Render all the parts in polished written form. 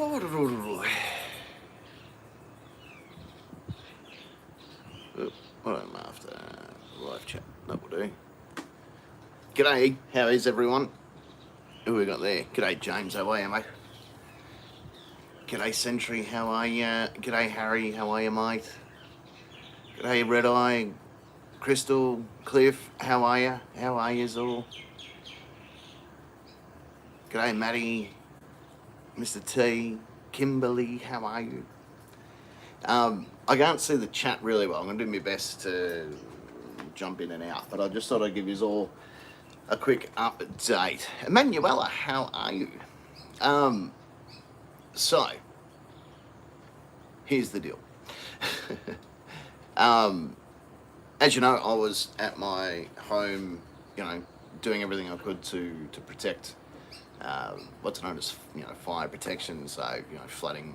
Oh, what am I after? Live chat. That will do. G'day, how is everyone? Who we got there? G'day, James. How are you, mate? G'day, Sentry. How are you? G'day, Harry. How are you, mate? G'day, Red Eye. Crystal, Cliff. How are you? How are you all? G'day, Matty. Mr. T. Kimberly. How are you? I can't see the chat really well. I'm going to do my best to jump in and out, but I just thought I'd give you all a quick update. Emanuela, how are you? So, here's the deal. As you know, I was at my home, doing everything I could to protect what's known as, fire protection. So, flooding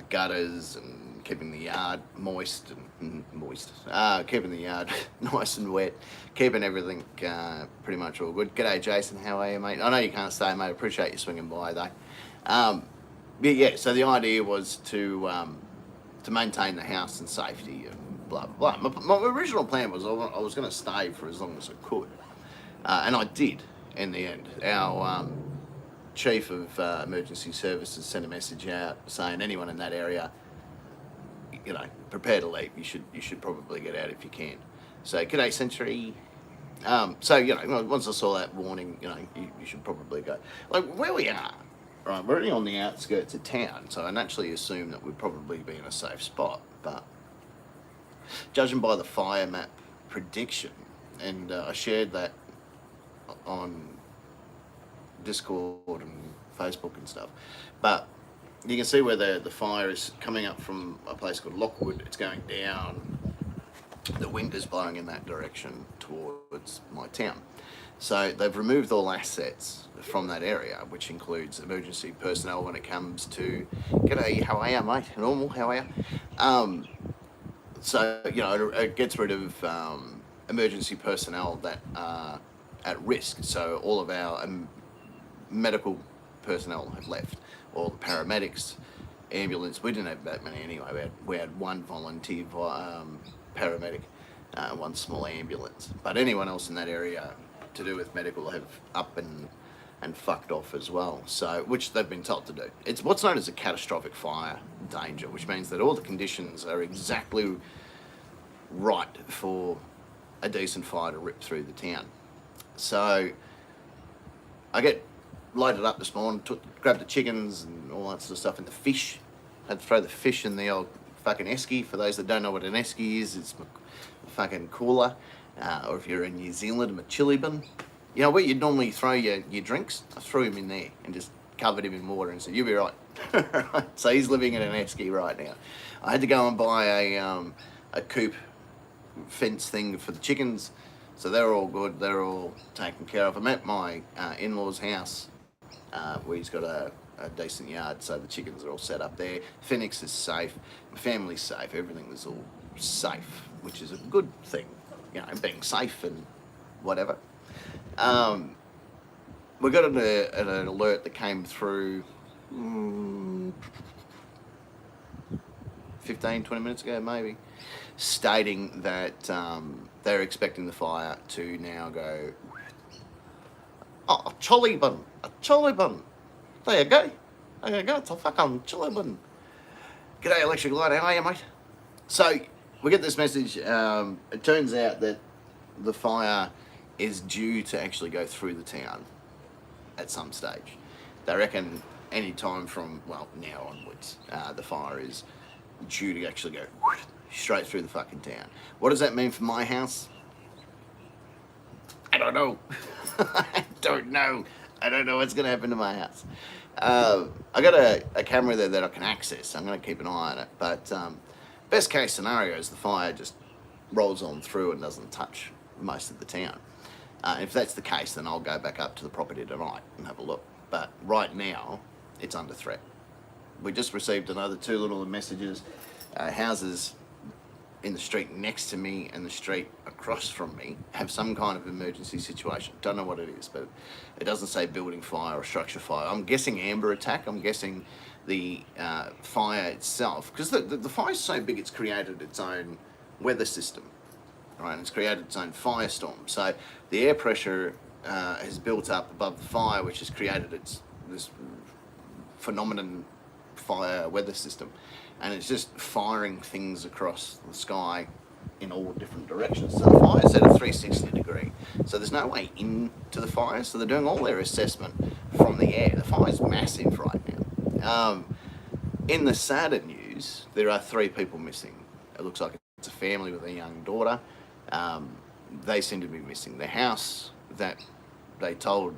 gutters and keeping the yard moist, keeping the yard nice and wet, keeping everything pretty much all good. G'day, Jason. How are you, mate? I know you can't stay, mate. Appreciate you swinging by, though. Yeah, so the idea was to maintain the house and safety and blah, blah, blah. My original plan was I was going to stay for as long as I could. And I did, in the end. Our Chief of Emergency Services sent a message out saying anyone in that area, prepare to leave. You should probably get out if you can. So, g'day, Century. So, once I saw that warning, you should probably go. Like, where we are, right, we're only on the outskirts of town, so I naturally assume that we'd probably be in a safe spot. But judging by the fire map prediction, and I shared that on Discord and Facebook and stuff, but you can see where the fire is coming up from a place called Lockwood. It's going down, the wind is blowing in that direction towards my town. So they've removed all assets from that area, which includes emergency personnel when it comes to, g'day, how are you, mate? Normal, how are you? So, it gets rid of emergency personnel that are at risk. So all of our medical personnel have left, all the paramedics, ambulance. We didn't have that many anyway. We had one volunteer paramedic, one small ambulance. But anyone else in that area to do with medical have up and fucked off as well. So, which they've been told to do. It's what's known as a catastrophic fire danger, which means that all the conditions are exactly right for a decent fire to rip through the town. So I get loaded up this morning, grabbed the chickens and all that sort of stuff, and the fish. Had to throw the fish in the old fucking esky. For those that don't know what an esky is, it's a fucking cooler, or if you're in New Zealand, a chili bin. Where you'd normally throw your drinks? I threw him in there and just covered him in water and said, "You'll be right." So he's living in an esky right now. I had to go and buy a coop fence thing for the chickens. So they're all good, they're all taken care of. I'm at my in-law's house where he's got a decent yard, so the chickens are all set up there. Phoenix is safe, my family's safe, everything is all safe, which is a good thing, being safe and whatever. We got an alert that came through 15, 20 minutes ago maybe, stating that they're expecting the fire to now go, a chili bin. There you go, it's a fucking chili bin. G'day, Electric Light, how are you, mate? So, we get this message, it turns out that the fire is due to actually go through the town at some stage. They reckon any time from, now onwards, the fire is due to actually go straight through the fucking town. What does that mean for my house? I don't know. I don't know what's going to happen to my house. I got a camera there that I can access. I'm going to keep an eye on it. But best case scenario is the fire just rolls on through and doesn't touch most of the town. If that's the case, then I'll go back up to the property tonight and have a look. But right now, it's under threat. We just received another 2 little messages. Houses in the street next to me and the street across from me have some kind of emergency situation. Don't know what it is, but it doesn't say building fire or structure fire. I'm guessing amber attack. I'm guessing the fire itself, because the fire's so big it's created its own weather system, right? And it's created its own firestorm. So the air pressure has built up above the fire, which has created this phenomenon fire weather system, and it's just firing things across the sky in all different directions. So the fire's at a 360 degree, so there's no way into the fire, so they're doing all their assessment from the air. The fire's massive right now. In the sadder news, there are 3 people missing. It looks like it's a family with a young daughter. They seem to be missing. The house that they told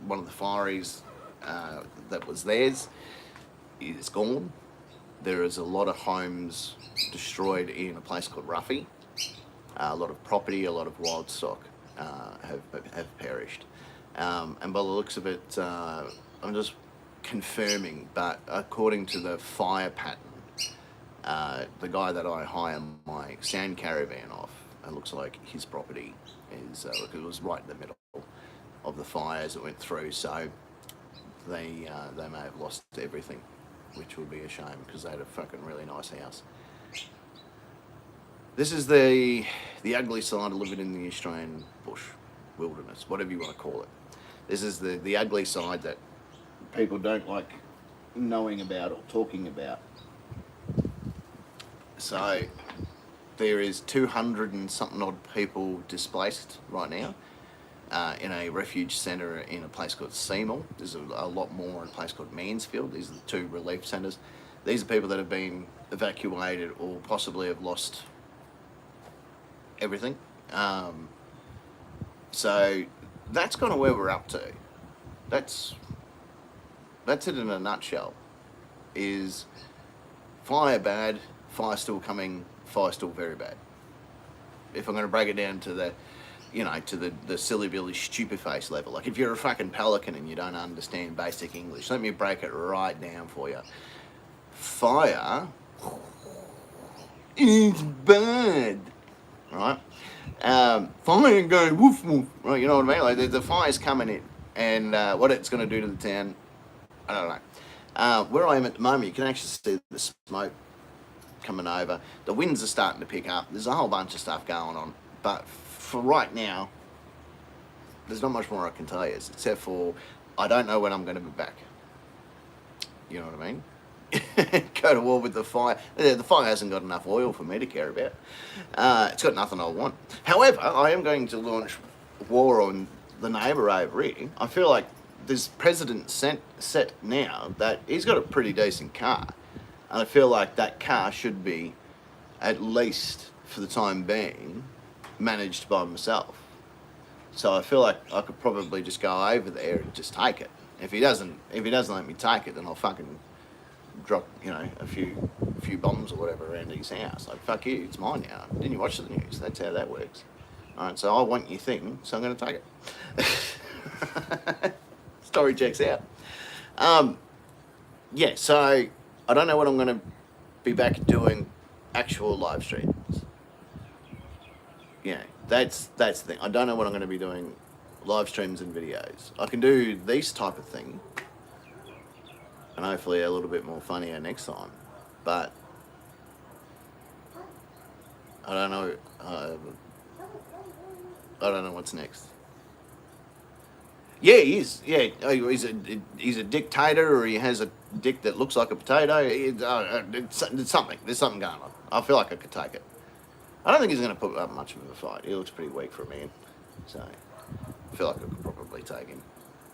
one of the fireys that was theirs is gone. There is a lot of homes destroyed in a place called Ruffy. A lot of property, a lot of wild stock have perished. And by the looks of it, I'm just confirming, but according to the fire pattern, the guy that I hire my sand caravan off, it looks like his property is, look, it was right in the middle of the fires that went through, so they may have lost everything, which would be a shame because they had a fucking really nice house. This is the ugly side of living in the Australian bush, wilderness, whatever you want to call it. This is the ugly side that people don't like knowing about or talking about. So there is 200 and something odd people displaced right now in a refuge centre in a place called Seymour. There's a lot more in a place called Mansfield. These are the 2 relief centres. These are people that have been evacuated or possibly have lost everything. So that's kind of where we're up to. That's it in a nutshell. Is fire bad, fire still coming, fire still very bad. If I'm going to break it down to the, to the silly billy stupid face level, like if you're a fucking pelican and you don't understand basic English, let me break it right down for you. Fire is bad, right? Fire going woof woof, right? You know what I mean? Like the fire's coming in, and what it's going to do to the town, I don't know. Where I am at the moment, you can actually see the smoke coming over. The winds are starting to pick up. There's a whole bunch of stuff going on, but for right now, there's not much more I can tell you, except for I don't know when I'm going to be back. You know what I mean? Go to war with the fire. The fire hasn't got enough oil for me to care about. It's got nothing I want. However, I am going to launch war on the neighbour over here. I feel like there's precedent set now that he's got a pretty decent car. And I feel like that car should be, at least for the time being, managed by myself. So I feel like I could probably just go over there and just take it. If he doesn't let me take it, then I'll fucking drop, a few bombs or whatever around his house. Like, fuck you, it's mine now. Didn't you watch the news? That's how that works. Alright, so I want your thing, so I'm going to take it. Story checks out. Yeah, so I don't know when I'm going to be back doing actual live streams. Yeah, that's the thing. I don't know when I'm going to be doing live streams and videos. I can do these type of thing, and hopefully a little bit more funnier next time. But I don't know. I don't know what's next. Yeah, he is. Yeah, he's a dictator, or he has a dick that looks like a potato. It's something. There's something going on. I feel like I could take it. I don't think he's going to put up much of a fight. He looks pretty weak for a man, so I feel like I could probably take him.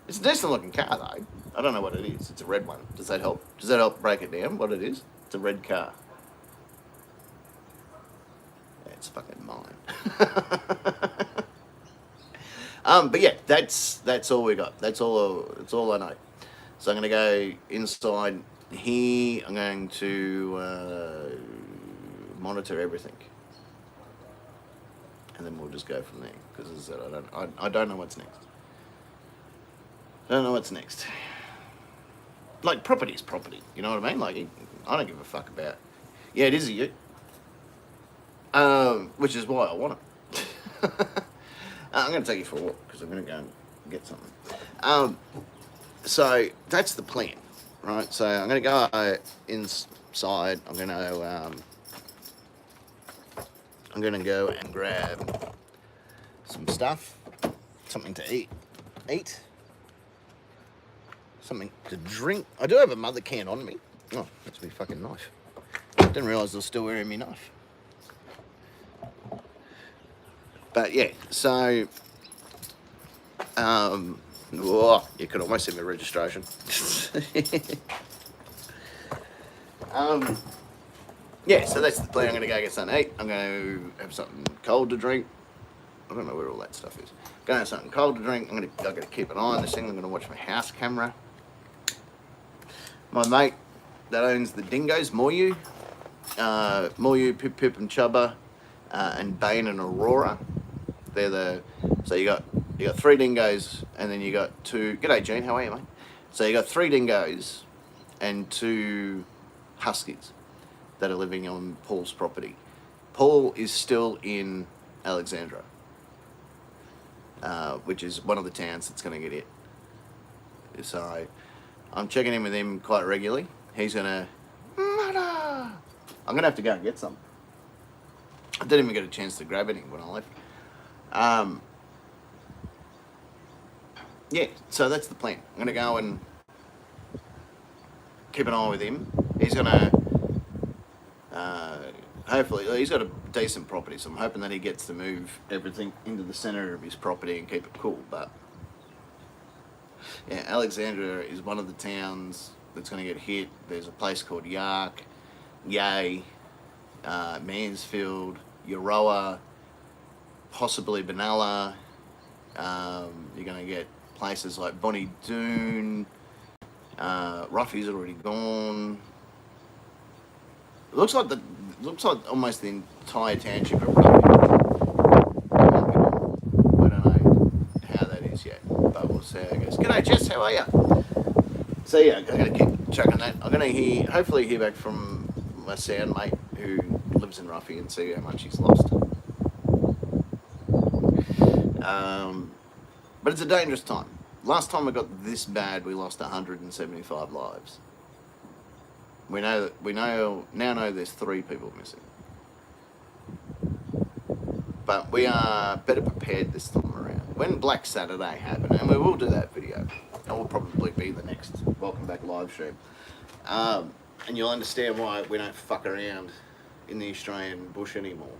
It's a decent looking car though. I don't know what it is. It's a red one. Does that help? Does that help break it down? What it is? It's a red car. Yeah, it's fucking mine. But yeah, that's all we got. That's all I know. So I'm gonna go inside here. I'm going to monitor everything, and then we'll just go from there. Because as I said, I don't know what's next. I don't know what's next. Like, property is property. You know what I mean? Like, I don't give a fuck about. Yeah, it is a you. Which is why I want it. I'm going to take you for a walk because I'm going to go and get something. So that's the plan. right? So I'm going to go inside. I'm going to go and grab some stuff, something to eat, something to drink. I do have a mother can on me. Oh, that's my fucking knife. Didn't realise I was still wearing my knife. But yeah, so you could almost see my registration. Yeah, so that's the plan. I'm going to go get something to eat. I'm going to have something cold to drink. I don't know where all that stuff is. I'm going to have something cold to drink. I've got to keep an eye on this thing. I'm going to watch my house camera. My mate that owns the dingoes, Moyu, Pip Pip and Chubba, and Bane and Aurora. So you got 3 dingoes, and then you got 2. G'day, Gene. How are you, mate? So you got 3 dingoes and 2 huskies that are living on Paul's property. Paul is still in Alexandra, which is one of the towns that's going to get hit. So I'm checking in with him quite regularly. He's going to... Mother! I'm going to have to go and get some. I didn't even get a chance to grab any when I left. Yeah, so that's the plan. I'm going to go and keep an eye with him. He's going to... hopefully, he's got a decent property, so I'm hoping that he gets to move everything into the centre of his property and keep it cool. But yeah, Alexandria is one of the towns that's going to get hit. There's a place called Yark, Yay, Mansfield, Euroa, possibly Benalla. You're going to get places like Bonnie Doon. Ruffy's already gone. It looks like almost the entire township of Ruffy. I don't know how that is yet, but we'll see how it goes. G'day, Jess. How are you? So yeah, I'm going to keep checking that. I'm going to hopefully hear back from my sound mate who lives in Ruffy and see how much he's lost. But it's a dangerous time. Last time it got this bad, we lost 175 lives. We now know there's 3 people missing. But we are better prepared this time around. When Black Saturday happened, and we will do that video, it will probably be the next Welcome Back live stream. And you'll understand why we don't fuck around in the Australian bush anymore.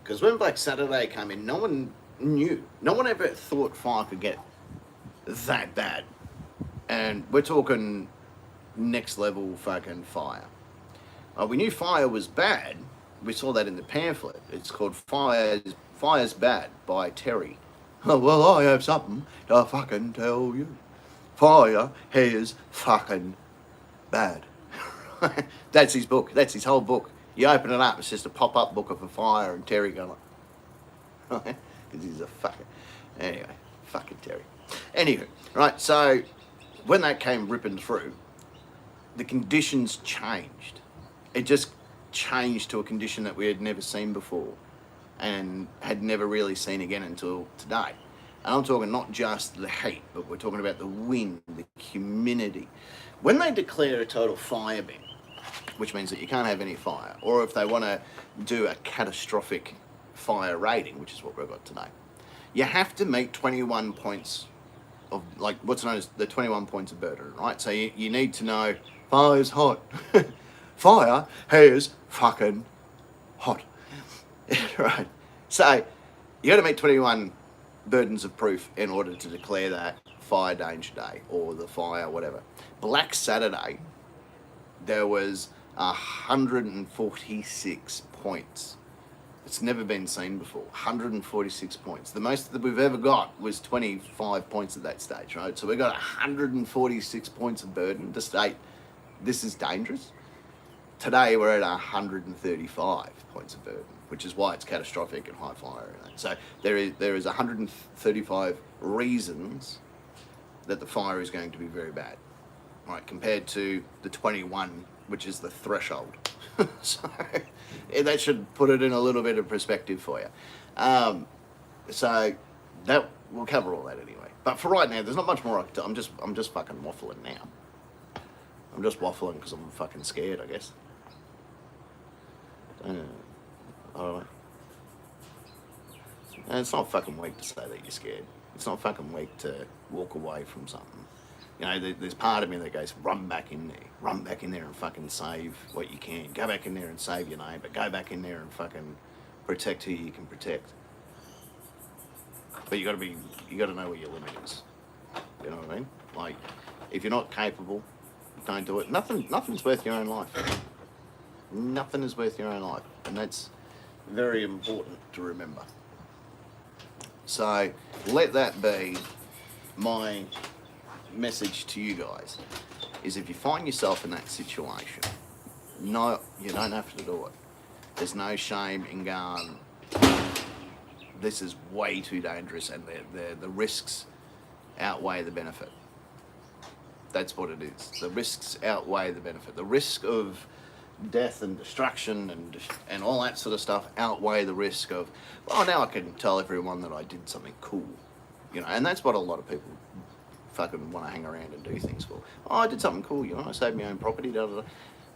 Because when Black Saturday came in, no one knew. No one ever thought fire could get that bad. And we're talking next level fucking fire. We knew fire was bad. We saw that in the pamphlet. It's called Fire's Bad by Terry. Oh, well, I have something to fucking tell you. Fire is fucking bad. That's his book. That's his whole book. You open it up, it's just a pop-up book of a fire and Terry going like, because he's a fucker. Anyway, fucking Terry. Anywho, right, so when that came ripping through, the conditions changed. It just changed to a condition that we had never seen before and had never really seen again until today. And I'm talking not just the heat, but we're talking about the wind, the humidity. When they declare a total fire ban, which means that you can't have any fire, or if they want to do a catastrophic fire rating, which is what we've got today, you have to meet 21 points of, like, what's known as the 21 points of burden, right? So you need to know fire's hot. Fire is fucking hot. Right. So you got to meet 21 burdens of proof in order to declare that fire danger day or the fire, whatever. Black Saturday, there was 146 points. It's never been seen before. 146 points. The most that we've ever got was 25 points at that stage, right? So we got 146 points of burden to state this is dangerous. Today we're at 135 points of burden, which is why it's catastrophic and high fire and that. So there is 135 reasons that the fire is going to be very bad, right? Compared to the 21, which is the threshold. So that should put it in a little bit of perspective for you. So that we'll cover all that anyway. But for right now, there's not much more I can tell. I'm just fucking waffling now. I'm just waffling because I'm fucking scared, I guess. I don't know. And it's not fucking weak to say that you're scared. It's not fucking weak to walk away from something. You know, there's part of me that goes, run back in there. Run back in there and fucking save what you can. Go back in there and save your neighbour. Go back in there and fucking protect who you can protect. But you got to know where your limit is. You know what I mean? Like, if you're not capable, don't do it. Nothing's worth your own life. Nothing is worth your own life. And that's very important to remember. So let that be my message to you guys, is if you find yourself in that situation, no, you don't have to do it. There's no shame in going, this is way too dangerous, and the risks outweigh the benefit. That's what it is. The risks outweigh the benefit. The risk of death and destruction and all that sort of stuff outweigh the risk of, well, now I can tell everyone that I did something cool. You know, and that's what a lot of people fucking want to hang around and do things for. Oh, I did something cool, you know, I saved my own property, da, da, da.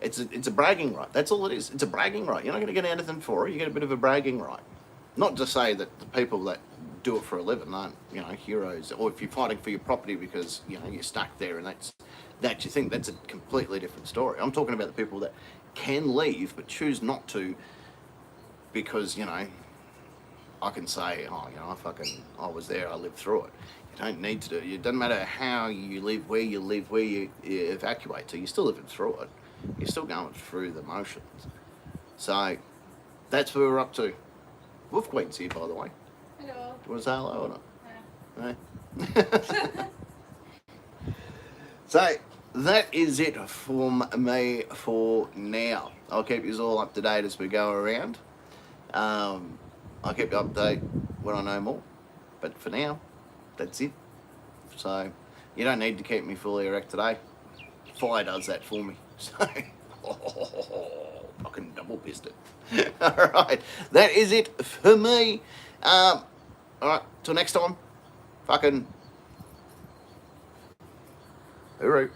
It's a bragging right. That's all it is. It's a bragging right. You're not going to get anything for it. You get a bit of a bragging right. Not to say that the people that do it for a living aren't, you know, heroes, or if you're fighting for your property because, you know, you're stuck there and that you think, that's a completely different story. I'm talking about the people that can leave but choose not to because, you know, I can say, oh, you know, I was there, I lived through it. You don't need to do it. It doesn't matter how you live, where you evacuate to, you're still living through it. You're still going through the motions. So that's where we're up to. Wolf Queen's here, by the way. Hello. Do you want to say hello or not? Yeah. No? So that is it from me for now. I'll keep you all up to date as we go around. I'll keep you updated when I know more. But for now, that's it. So you don't need to keep me fully erect today. Fire does that for me. So, fucking double pissed it. Alright, that is it for me. Alright, till next time. Fucking hooroo.